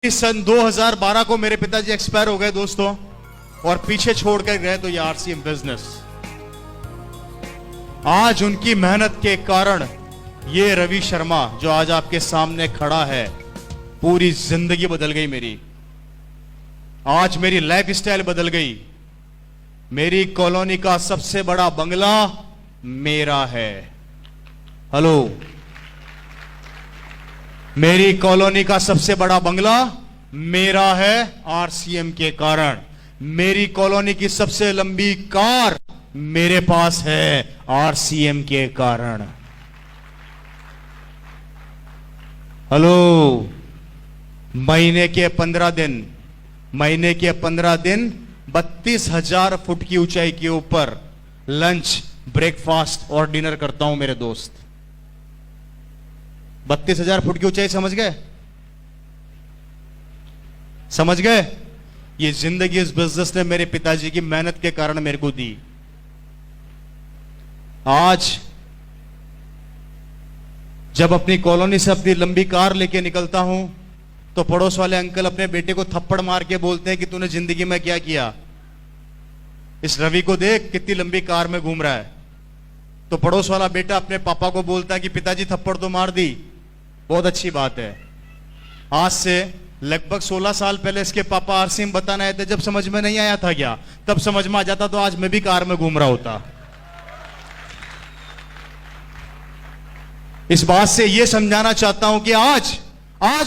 सन 2012 को मेरे पिताजी एक्सपायर हो गए दोस्तों, और पीछे छोड़कर गए तो ये आरसीएम बिजनेस। आज उनकी मेहनत के कारण ये रवि शर्मा जो आज आपके सामने खड़ा है, पूरी जिंदगी बदल गई मेरी। आज मेरी लाइफ स्टाइल बदल गई। मेरी कॉलोनी का सबसे बड़ा बंगला मेरा है। हेलो, मेरी कॉलोनी का सबसे बड़ा बंगला मेरा है आरसीएम के कारण। मेरी कॉलोनी की सबसे लंबी कार मेरे पास है आरसीएम के कारण। हेलो, महीने के 15 दिन 32,000 फुट की ऊंचाई के ऊपर लंच, ब्रेकफास्ट और डिनर करता हूं मेरे दोस्त। 32,000 फुट की ऊंचाई, समझ गए? समझ गए? ये जिंदगी इस बिजनेस ने मेरे पिताजी की मेहनत के कारण मेरे को दी। आज जब अपनी कॉलोनी से अपनी लंबी कार लेके निकलता हूं तो पड़ोस वाले अंकल अपने बेटे को थप्पड़ मार के बोलते हैं कि तूने जिंदगी में क्या किया, इस रवि को देख कितनी लंबी कार में घूम रहा है। तो पड़ोस वाला बेटा अपने पापा को बोलता है कि पिताजी थप्पड़ तो मार दी, बहुत अच्छी बात है। आज से लगभग 16 साल पहले इसके पापा आरसीएम बताने आए थे। जब समझ में नहीं आया था क्या, तब समझ में आ जाता तो आज मैं भी कार में घूम रहा होता। इस बात से यह समझाना चाहता हूं कि आज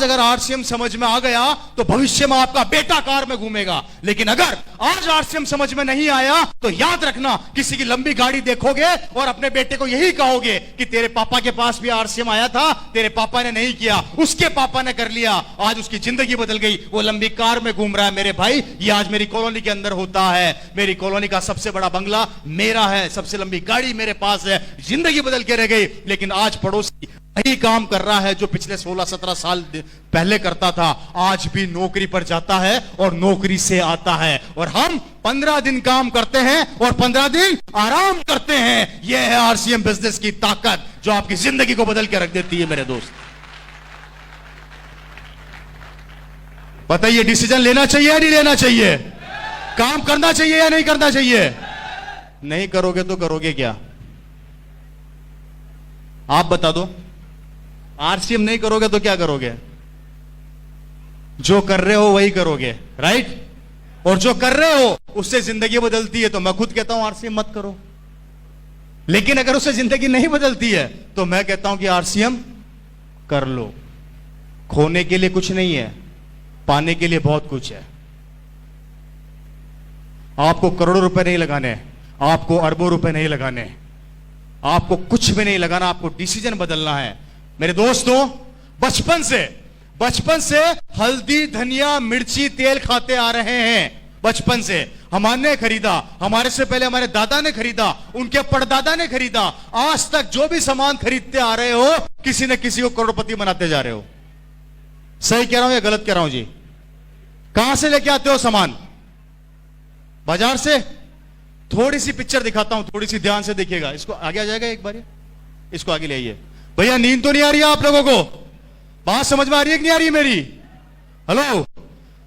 अगर आरसीएम समझ में आ गया तो भविष्य में आपका बेटा कार में घूमेगा। लेकिन अगर आज आरसीएम समझ में नहीं आया तो याद रखना, किसी की लंबी गाड़ी देखोगे और अपने बेटे को यही कहोगे कि तेरे पापा के पास भी आरसीएम आया था, तेरे पापा ने नहीं किया, उसके पापा ने कर लिया, आज उसकी जिंदगी बदल गई, वो लंबी कार में घूम रहा है। मेरे भाई, ये आज मेरी कॉलोनी के अंदर होता है। मेरी कॉलोनी का सबसे बड़ा बंगला मेरा है, सबसे लंबी गाड़ी मेरे पास है। जिंदगी बदल के रह गई। लेकिन आज पड़ोसी वही काम कर रहा है जो पिछले 16-17 साल पहले करता था। आज भी नौकरी पर जाता है और नौकरी से आता है। और हम 15 दिन काम करते हैं और 15 दिन आराम करते हैं। यह है आरसीएम बिजनेस की ताकत, जो आपकी जिंदगी को बदल के रख देती है मेरे दोस्त। बताइए, डिसीजन लेना चाहिए या नहीं लेना चाहिए? काम करना चाहिए या नहीं करना चाहिए? नहीं करोगे तो करोगे क्या? आप बता दो। आरसीएम नहीं करोगे तो क्या करोगे? जो कर रहे हो वही करोगे, राइट? और जो कर रहे हो उससे जिंदगी बदलती है तो मैं खुद कहता हूं आरसीएम मत करो। लेकिन अगर उससे जिंदगी नहीं बदलती है तो मैं कहता हूं कि आरसीएम कर लो। खोने के लिए कुछ नहीं है, पाने के लिए बहुत कुछ है। आपको करोड़ों रुपए नहीं लगाने, आपको अरबों रुपए नहीं लगाने, आपको कुछ भी नहीं लगाना, आपको डिसीजन बदलना है। मेरे दोस्तों, बचपन से हल्दी, धनिया, मिर्ची, तेल खाते आ रहे हैं। बचपन से हमने खरीदा, हमारे से पहले हमारे दादा ने खरीदा, उनके परदादा ने खरीदा। आज तक जो भी सामान खरीदते आ रहे हो, किसी न किसी को करोड़पति बनाते जा रहे हो। सही कह रहा हूं या गलत कह रहा हूं जी? कहां से लेके आते हो सामान? बाजार से। थोड़ी सी पिक्चर दिखाता हूं, थोड़ी सी ध्यान से देखिएगा। इसको आगे आ जाएगा एक बार, इसको आगे ले आइए। भैया, नींद तो नहीं आ रही है आप लोगों को? बात समझ में आ रही है कि नहीं आ रही मेरी? हेलो,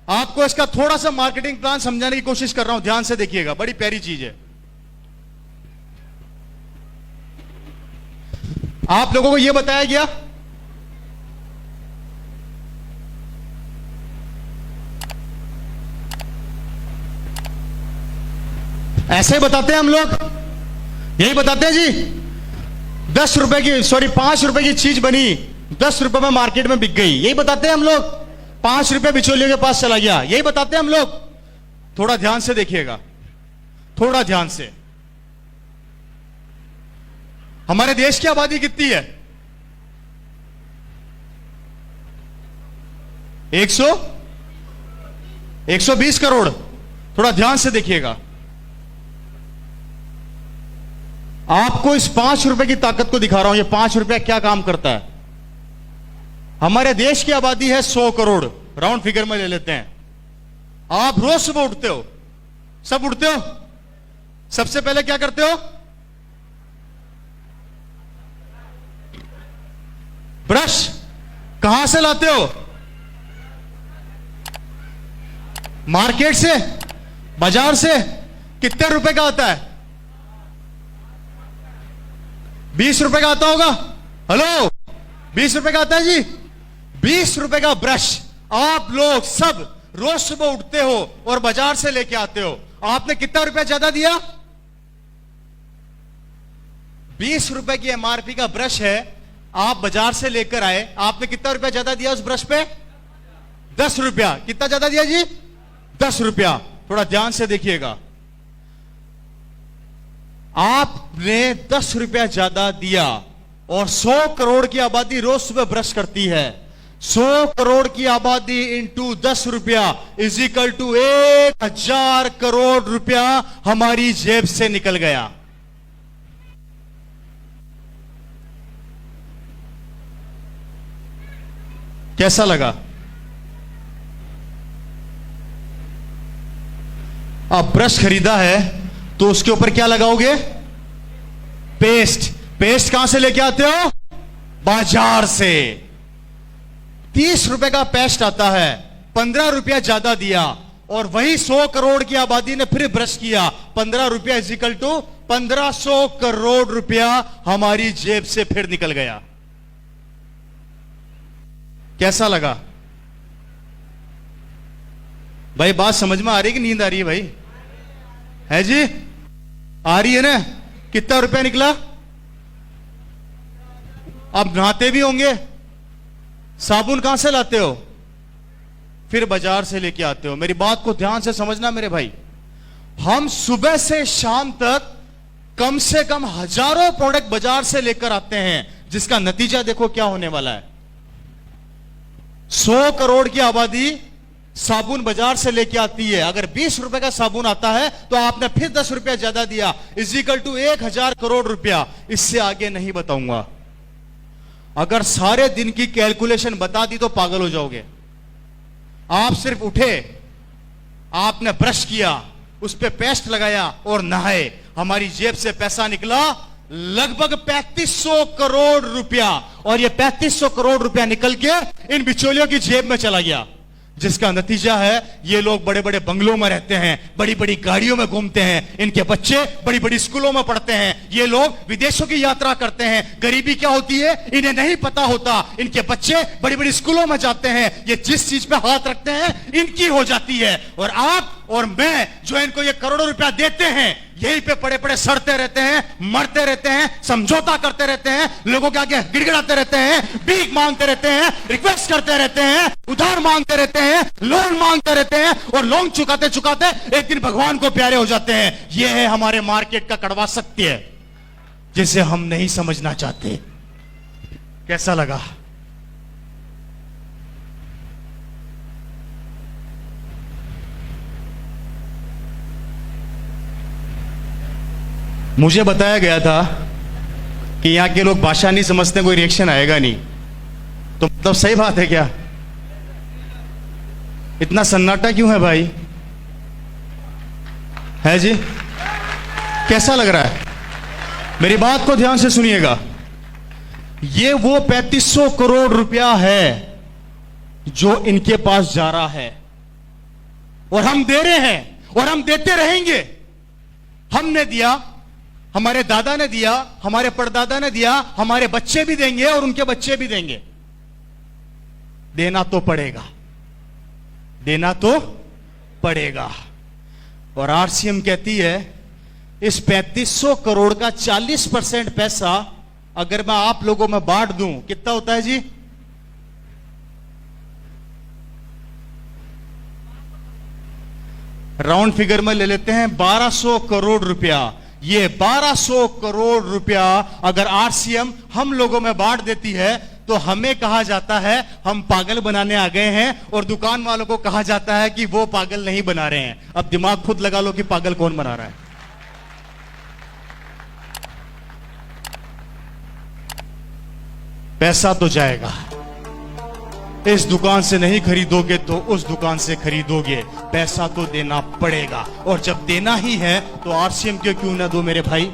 आपको इसका थोड़ा सा मार्केटिंग प्लान समझाने की कोशिश कर रहा हूं, ध्यान से देखिएगा। बड़ी प्यारी चीज है। आप लोगों को यह बताया गया ऐसे ही बताते हैं हम लोग, यही बताते हैं जी। 5 रुपए की चीज बनी, 10 रुपए में मार्केट में बिक गई, यही बताते हैं हम लोग। 5 रुपए बिचौलियों के पास चला गया, यही बताते हैं हम लोग। थोड़ा ध्यान से देखिएगा, थोड़ा ध्यान से। हमारे देश की आबादी कितनी है? 120 करोड़। थोड़ा ध्यान से देखिएगा। आपको इस 5 रुपए की ताकत को दिखा रहा हूं। ये 5 रुपया क्या काम करता है? हमारे देश की आबादी है 100 करोड़, राउंड फिगर में ले लेते हैं। आप रोज सुबह उठते हो, सब उठते हो, सबसे पहले क्या करते हो? ब्रश। कहां से लाते हो? मार्केट से, बाजार से कितने रुपए का आता है? 20 रुपए का आता होगा। हेलो, 20 रुपए का आता है जी। 20 रुपए का ब्रश आप लोग सब रोज सुबह उठते हो और बाजार से लेके आते हो। आपने कितना रुपया ज्यादा दिया? 20 रुपए की एमआरपी का ब्रश है, आप बाजार से लेकर आए, आपने कितना रुपया ज्यादा दिया उस ब्रश पे? 10 रुपया। कितना ज्यादा दिया जी? 10 रुपया। थोड़ा ध्यान से देखिएगा, आपने 10 रुपया ज्यादा दिया और 100 करोड़ की आबादी रोज सुबह ब्रश करती है। 100 करोड़ की आबादी इंटू 10 रुपया इज इक्वल टू 1000 करोड़ रुपया हमारी जेब से निकल गया। कैसा लगा? आप ब्रश खरीदा है तो उसके ऊपर क्या लगाओगे? पेस्ट। पेस्ट कहां से लेके आते हो? बाजार से। 30 रुपए का पेस्ट आता है, 15 रुपया ज्यादा दिया और वही 100 करोड़ की आबादी ने फिर ब्रश किया। 15 रुपया इजिकल टू 1500 करोड़ रुपया हमारी जेब से फिर निकल गया। कैसा लगा भाई? बात समझ में आ रही है कि नींद आ रही है भाई? है जी? आ रही है ना? कितना रुपया निकला? अब नहाते भी होंगे, साबुन कहां से लाते हो? फिर बाजार से लेके आते हो। मेरी बात को ध्यान से समझना मेरे भाई, हम सुबह से शाम तक कम से कम हजारों प्रोडक्ट बाजार से लेकर आते हैं, जिसका नतीजा देखो क्या होने वाला है। 100 करोड़ की आबादी साबुन बाजार से लेके आती है। अगर 20 रुपए का साबुन आता है तो आपने फिर 10 रुपया ज्यादा दिया, इज इक्वल टू 1000 करोड़ रुपया। इससे आगे नहीं बताऊंगा। अगर सारे दिन की कैलकुलेशन बता दी तो पागल हो जाओगे। आप सिर्फ उठे, आपने ब्रश किया, उस पे पेस्ट लगाया और नहाए, हमारी जेब से पैसा निकला लगभग 3500 करोड़ रुपया। और ये 3500 करोड़ रुपया निकल के इन बिचौलियों की जेब में चला गया, जिसका नतीजा है ये लोग बड़े बड़े बंगलों में रहते हैं, बड़ी बड़ी गाड़ियों में घूमते हैं, इनके बच्चे बड़ी बड़ी स्कूलों में पढ़ते हैं, ये लोग विदेशों की यात्रा करते हैं। गरीबी क्या होती है इन्हें नहीं पता होता। इनके बच्चे बड़ी बड़ी स्कूलों में जाते हैं, ये जिस चीज पे हाथ रखते हैं इनकी हो जाती है। और आप और मैं जो इनको ये करोड़ों रुपया देते हैं, यहीं पे पड़े पड़े सड़ते रहते हैं, मरते रहते हैं, समझौता करते रहते हैं, लोगों के आगे गिड़गिड़ाते रहते हैं, भीख मांगते रहते हैं, रिक्वेस्ट करते रहते हैं, उधार मांगते रहते हैं, लोन मांगते रहते हैं और लोन चुकाते चुकाते एक दिन भगवान को प्यारे हो जाते हैं। यह है हमारे मार्केट का कड़वा सत्य, जिसे हम नहीं समझना चाहते। कैसा लगा? मुझे बताया गया था कि यहां के लोग भाषा नहीं समझते, कोई रिएक्शन आएगा नहीं, तो मतलब सही बात है क्या? इतना सन्नाटा क्यों है भाई? है जी? कैसा लग रहा है? मेरी बात को ध्यान से सुनिएगा। ये वो 3500 करोड़ रुपया है जो इनके पास जा रहा है और हम दे रहे हैं और हम देते रहेंगे। हमने दिया, हमारे दादा ने दिया, हमारे परदादा ने दिया, हमारे बच्चे भी देंगे और उनके बच्चे भी देंगे। देना तो पड़ेगा, देना तो पड़ेगा। और आरसीएम कहती है इस 3500 करोड़ का 40% पैसा अगर मैं आप लोगों में बांट दूं, कितना होता है जी? राउंड फिगर में ले लेते हैं 1200 करोड़ रुपया। ये 1200 करोड़ रुपया अगर आरसीएम हम लोगों में बांट देती है तो हमें कहा जाता है हम पागल बनाने आ गए हैं, और दुकान वालों को कहा जाता है कि वो पागल नहीं बना रहे हैं। अब दिमाग खुद लगा लो कि पागल कौन बना रहा है। पैसा तो जाएगा, इस दुकान से नहीं खरीदोगे तो उस दुकान से खरीदोगे, पैसा तो देना पड़ेगा। और जब देना ही है तो आरसीएम क्यों ना दो मेरे भाई?